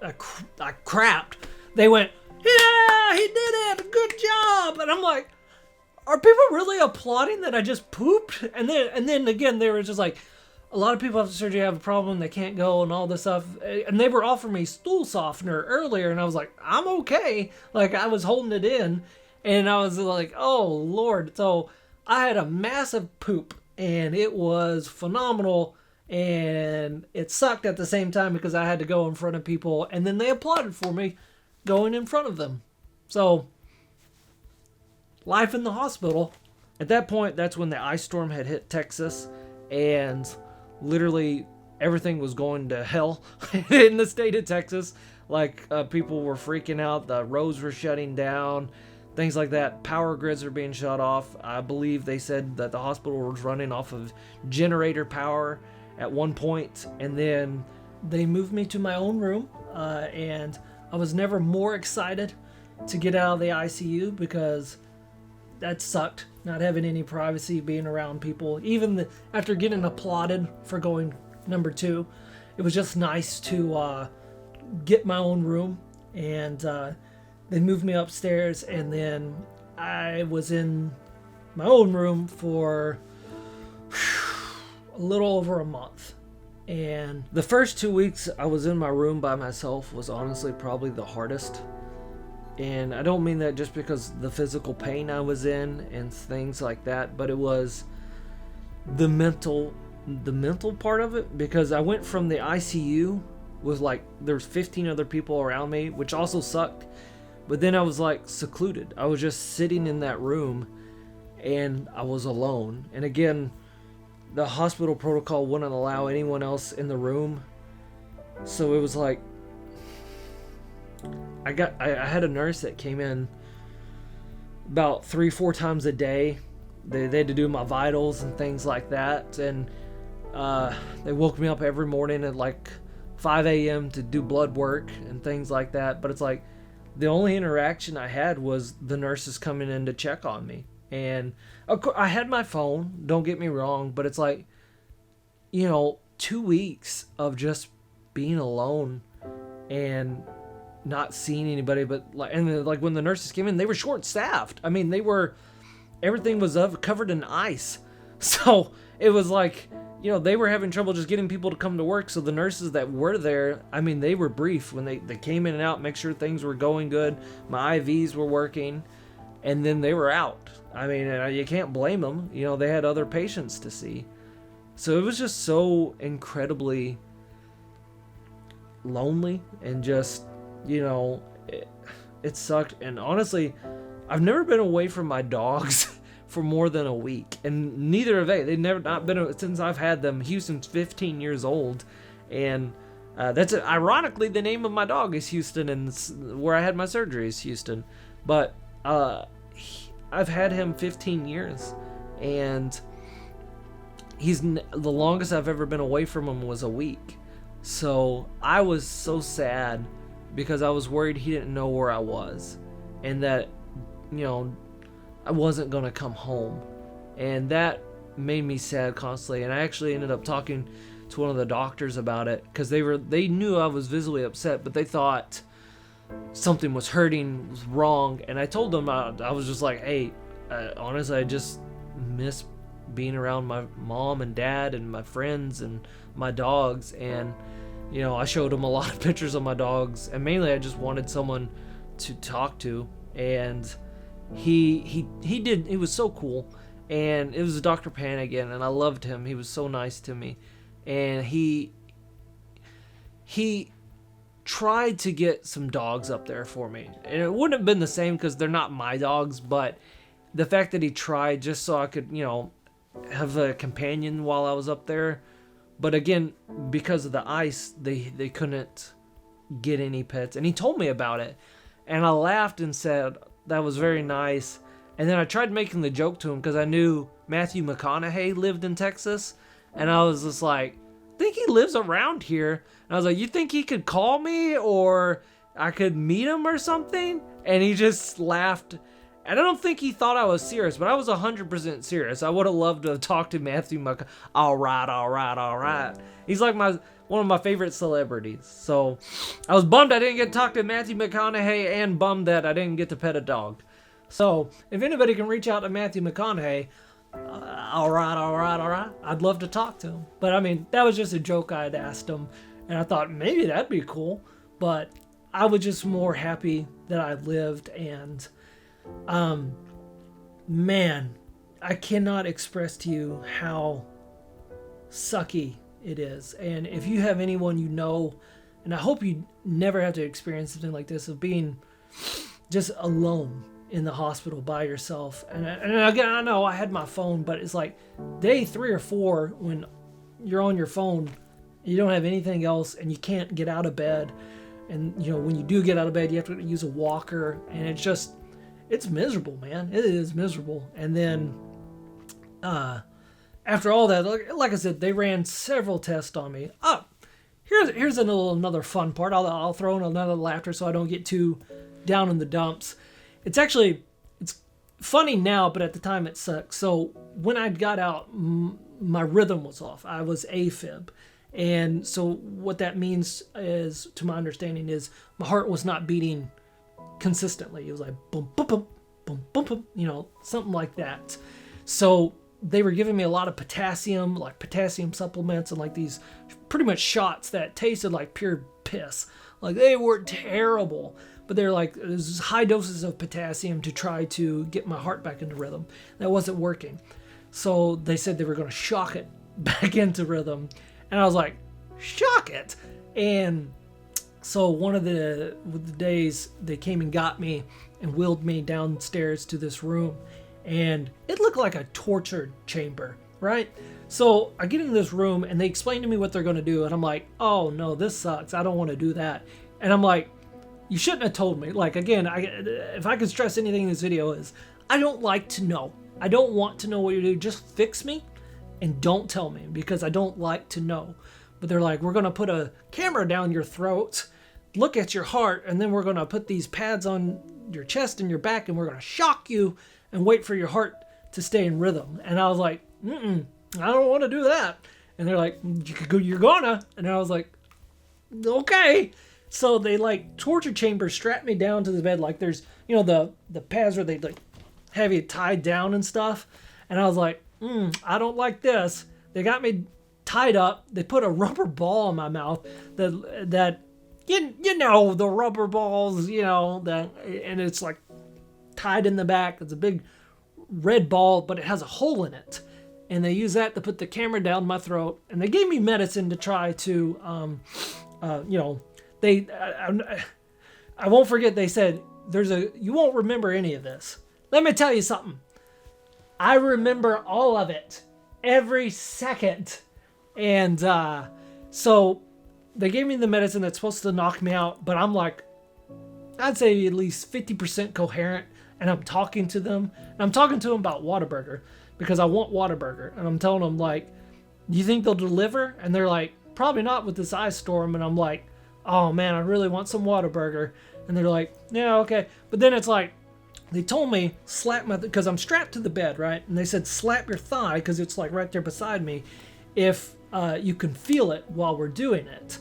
I crapped, they went, yeah, he did it, good job. And I'm like, are people really applauding that I just pooped? And then again, they were just like, a lot of people after surgery have a problem, they can't go and all this stuff. And they were offering me stool softener earlier, and I was like, I'm okay. I was holding it in, and I was like, oh Lord. So I had a massive poop, and it was phenomenal. And it sucked at the same time because I had to go in front of people, and then they applauded for me going in front of them. So, life in the hospital. At that point, that's when the ice storm had hit Texas, and literally everything was going to hell in the state of Texas. Like, people were freaking out, the roads were shutting down, things like that. Power grids are being shut off. I believe they said that the hospital was running off of generator power at one point, and then they moved me to my own room, and I was never more excited to get out of the ICU because that sucked, not having any privacy, being around people. Even after getting applauded for going number 2, it was just nice to get my own room, and they moved me upstairs, and then I was in my own room for a little over a month. And the first 2 weeks I was in my room by myself was honestly probably the hardest. And I don't mean that just because the physical pain I was in and things like that, but it was the mental part of it, because I went from the ICU with like there's 15 other people around me, which also sucked, but then I was like secluded. I was just sitting in that room and I was alone. And again, the hospital protocol wouldn't allow anyone else in the room, so it was like I had a nurse that came in about 3-4 times a day. They had to do my vitals and things like that, and they woke me up every morning at like 5 a.m. to do blood work and things like that. But it's like the only interaction I had was the nurses coming in to check on me. And of course, I had my phone, don't get me wrong, but it's like, 2 weeks of just being alone and not seeing anybody. But like, and then, like when the nurses came in, they were short-staffed. I mean, everything was covered in ice, so it was like, they were having trouble just getting people to come to work. So the nurses that were there, I mean, they were brief when they came in and out, make sure things were going good, my IVs were working, and then they were out. I mean, you can't blame them. They had other patients to see. So it was just so incredibly lonely, and just, it sucked. And honestly, I've never been away from my dogs for more than a week, and neither have they. They've never not been since I've had them. Houston's 15 years old, and that's ironically the name of my dog is Houston, and where I had my surgery is Houston. But I've had him 15 years, and he's the longest I've ever been away from him was a week. So I was so sad because I was worried he didn't know where I was, and that I wasn't gonna come home, and that made me sad constantly. And I actually ended up talking to one of the doctors about it, because they knew I was visibly upset, but they thought something was hurting, was wrong. And I told them, I was just like, hey, honestly, I just miss being around my mom and dad and my friends and my dogs. And I showed him a lot of pictures of my dogs, and mainly I just wanted someone to talk to. And he did. He was so cool, and it was Dr. Pan again, and I loved him. He was so nice to me, and he tried to get some dogs up there for me, and it wouldn't have been the same because they're not my dogs, but the fact that he tried just so I could have a companion while I was up there. But again, because of the ice, they couldn't get any pets, and he told me about it, and I laughed and said that was very nice. And then I tried making the joke to him because I knew Matthew McConaughey lived in Texas, and I was just like, I think he lives around here. And I was like, you think he could call me, or I could meet him or something? And he just laughed. And I don't think he thought I was serious, but I was 100% serious. I would have loved to talk to Matthew McConaughey. All right. He's like one of my favorite celebrities. So I was bummed I didn't get to talk to Matthew McConaughey, and bummed that I didn't get to pet a dog. So if anybody can reach out to Matthew McConaughey, all right, I'd love to talk to him. But I mean, that was just a joke I had asked him, and I thought maybe that'd be cool. But I was just more happy that I lived. And man, I cannot express to you how sucky it is. And if you have anyone you know, and I hope you never have to experience something like this, of being just alone in the hospital by yourself. And again, I know I had my phone, but it's like day 3 or 4 when you're on your phone, you don't have anything else, and you can't get out of bed. And when you do get out of bed, you have to use a walker, and it's miserable, man. It is miserable. And then after all that, like I said, they ran several tests on me. Oh, here's another fun part. I'll throw in another laughter so I don't get too down in the dumps. It's funny now, but at the time it sucked. So when I got out, my rhythm was off. I was AFib. And so what that means is, to my understanding, is my heart was not beating consistently. It was like boom, boom, boom, boom, boom, boom, something like that. So they were giving me a lot of potassium, like potassium supplements, and like these pretty much shots that tasted like pure piss. Like, they were terrible, but they're like, there's high doses of potassium to try to get my heart back into rhythm. That wasn't working. So they said they were going to shock it back into rhythm. And I was like, shock it. And so one of the days they came and got me and wheeled me downstairs to this room. And it looked like a torture chamber, right? So I get into this room and they explain to me what they're going to do. And I'm like, oh no, this sucks. I don't want to do that. And I'm like, you shouldn't have told me. Like, again, if I could stress anything in this video is, I don't like to know. I don't want to know what you do. Just fix me. And don't tell me, because I don't like to know. But they're like, we're going to put a camera down your throat, look at your heart, and then we're going to put these pads on your chest and your back, and we're going to shock you and wait for your heart to stay in rhythm. And I was like, I don't want to do that. And they're like, you're gonna. And I was like, okay. So they like torture chamber strapped me down to the bed. Like, there's, the pads where they like have you tied down and stuff. And I was like, I don't like this. They got me tied up. They put a rubber ball in my mouth that the rubber balls, and it's like tied in the back. It's a big red ball, but it has a hole in it. And they use that to put the camera down my throat. And they gave me medicine to try to, I won't forget, they said, you won't remember any of this. Let me tell you something. I remember all of it, every second. And so they gave me the medicine that's supposed to knock me out, but I'm like, I'd say at least 50% coherent, and I'm talking to them. And I'm talking to them about Whataburger, because I want Whataburger. And I'm telling them, like, you think they'll deliver? And they're like, probably not with this ice storm. And I'm like, oh man, I really want some Whataburger. And they're like, yeah, okay. But then it's like, they told me, because I'm strapped to the bed, right? And they said, slap your thigh, because it's like right there beside me, if you can feel it while we're doing it.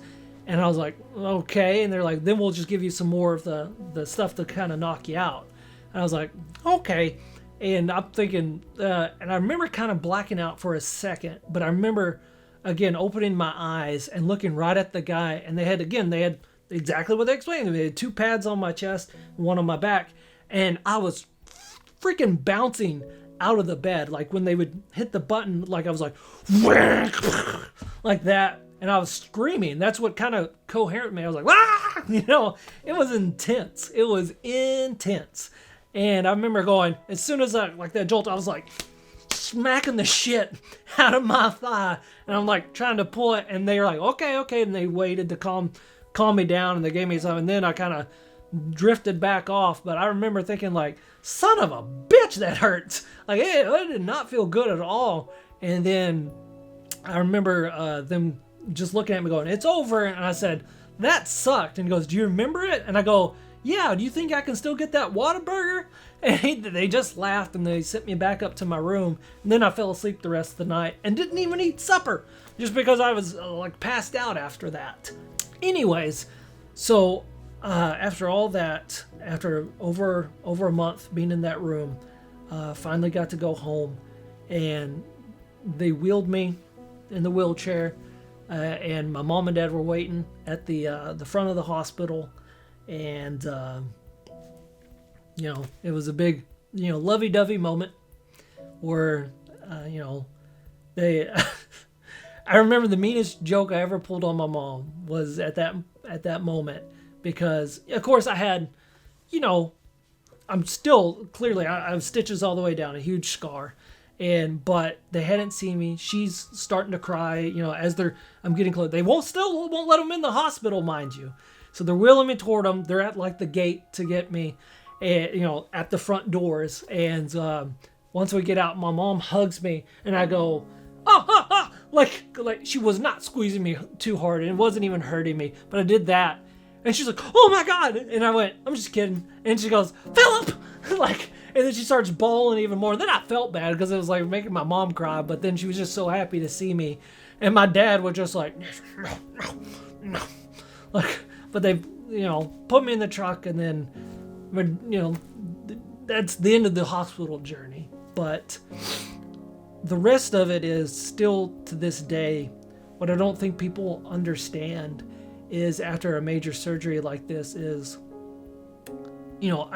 And I was like, okay. And they're like, then we'll just give you some more of the stuff to kind of knock you out. And I was like, okay. And I'm thinking, and I remember kind of blacking out for a second, but I remember, again, opening my eyes and looking right at the guy. And they had exactly what they explained to me. They had 2 pads on my chest, 1 on my back. And I was freaking bouncing out of the bed. Like, when they would hit the button, like, I was like, like that. And I was screaming. That's what kind of coherent me. I was like, ah! It was intense. It was intense. And I remember going, as soon as that jolt, I was like smacking the shit out of my thigh. And I'm like trying to pull it. And they were like, okay. And they waited to calm me down. And they gave me some. And then I kind of drifted back off. But I remember thinking, like, son of a bitch, that hurts. Like, it did not feel good at all. And then I remember them just looking at me going, it's over. And I said, that sucked. And he goes, do you remember it? And I go, yeah, do you think I can still get that Whataburger? And they just laughed, and they sent me back up to my room. And then I fell asleep the rest of the night and didn't even eat supper, just because I was like passed out after that. Anyways, so after all that, after over a month being in that room, finally got to go home, and they wheeled me in the wheelchair, and my mom and dad were waiting at the front of the hospital. And, it was a big, lovey-dovey moment where, they, I remember the meanest joke I ever pulled on my mom was at that moment, because of course I had, you know, I'm still clearly I have stitches all the way down, a huge scar, but they hadn't seen me. She's starting to cry, you know, I'm getting close. They won't let them in the hospital, mind you. So they're wheeling me toward them. They're at like the gate to get me, and you know, at the front doors. And once we get out, my mom hugs me, and I go, oh, ah, ah, like she was not squeezing me too hard, and it wasn't even hurting me, but I did that. And she's like, oh my God. And I went, I'm just kidding. And she goes, Philip! Like, and then she starts bawling even more. And then I felt bad because it was like making my mom cry, but then she was just so happy to see me. And my dad was just like, no. Like, but they, you know, put me in the truck, and then, you know, that's the end of the hospital journey. But the rest of it is still, to this day, what I don't think people understand is after a major surgery like this is, you know,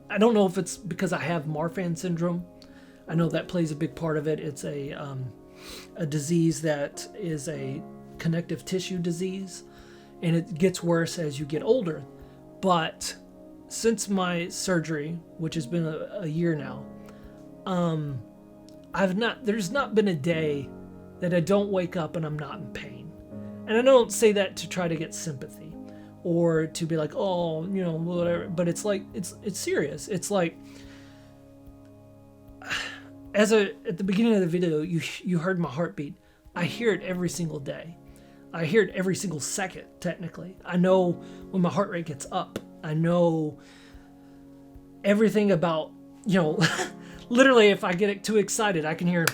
I don't know if it's because I have Marfan syndrome. I know that plays a big part of it. It's a disease that is a connective tissue disease, and it gets worse as you get older. But since my surgery, which has been a year now, there's not been a day that I don't wake up and I'm not in pain. And I don't say that to try to get sympathy or to be like, oh, you know, whatever. But it's like, it's serious. It's like, at the beginning of the video, you heard my heartbeat. I hear it every single day. I hear it every single second, technically. I know when my heart rate gets up. I know everything about, you know, literally if I get too excited, I can hear,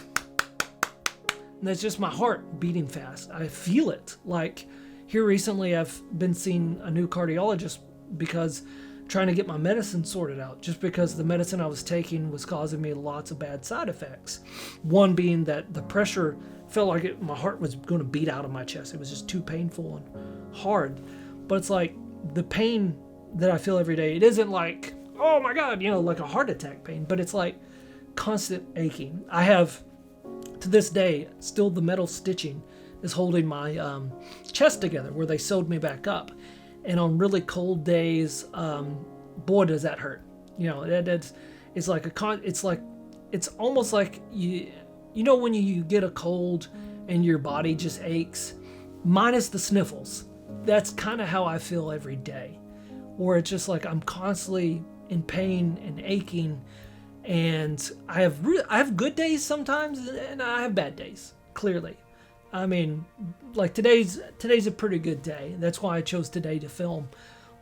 and that's just my heart beating fast. I feel it. Like here recently, I've been seeing a new cardiologist because trying to get my medicine sorted out, just because the medicine I was taking was causing me lots of bad side effects. One being that the pressure felt like my heart was going to beat out of my chest. It was just too painful and hard. But it's like the pain that I feel every day, it isn't like, oh my God, you know, like a heart attack pain, but it's like constant aching. I have, to this day, still the metal stitching is holding my chest together where they sewed me back up. And on really cold days, boy, does that hurt. You know, it's like it's almost like you know when you get a cold and your body just aches, minus the sniffles. That's kind of how I feel every day, where it's just like I'm constantly in pain and aching. And I have good days sometimes, and I have bad days, clearly. I mean, like today's a pretty good day. That's why I chose today to film.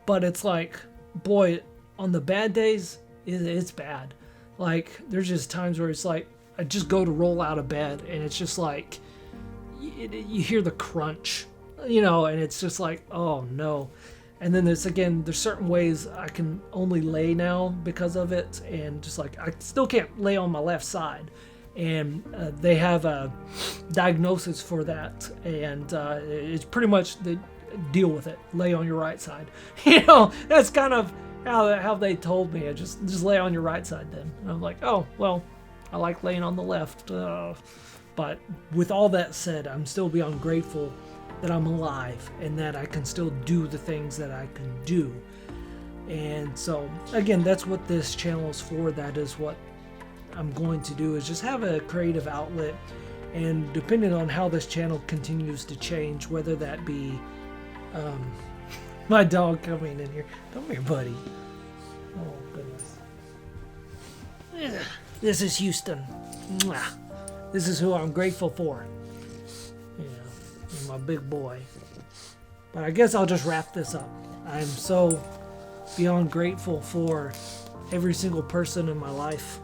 But it's like, boy, on the bad days, it's bad. Like, there's just times where it's like, I just go to roll out of bed, and it's just like, you hear the crunch, you know, and it's just like, oh no. And then there's certain ways I can only lay now because of it. And just like, I still can't lay on my left side. And they have a diagnosis for that. And it's pretty much the deal with it. Lay on your right side. You know, that's kind of how they told me. Just lay on your right side then. And I'm like, oh, well, I like laying on the left. But with all that said, I'm still beyond grateful that I'm alive and that I can still do the things that I can do. And so, again, that's what this channel is for. That is what I'm going to do, is just have a creative outlet. And depending on how this channel continues to change, whether that be my dog coming in here. Come here, buddy. Oh, goodness. This is Houston. This is who I'm grateful for. My big boy. But I guess I'll just wrap this up. I'm so beyond grateful for every single person in my life.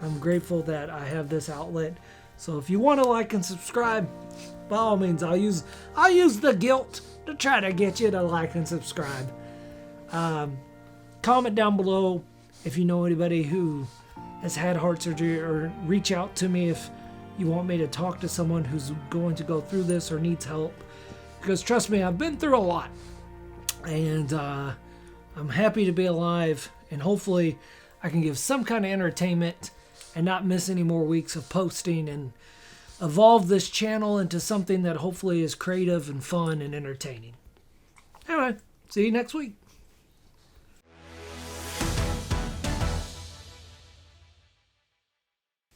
I'm grateful that I have this outlet. So if you want to like and subscribe, by all means, I'll use the guilt to try to get you to like and subscribe. Comment down below if you know anybody who has had heart surgery, or reach out to me if you want me to talk to someone who's going to go through this or needs help. Because trust me, I've been through a lot. And I'm happy to be alive. And hopefully I can give some kind of entertainment and not miss any more weeks of posting. And evolve this channel into something that hopefully is creative and fun and entertaining. Anyway, see you next week.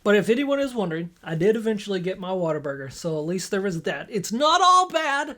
But if anyone is wondering, I did eventually get my Whataburger, so at least there was that. It's not all bad.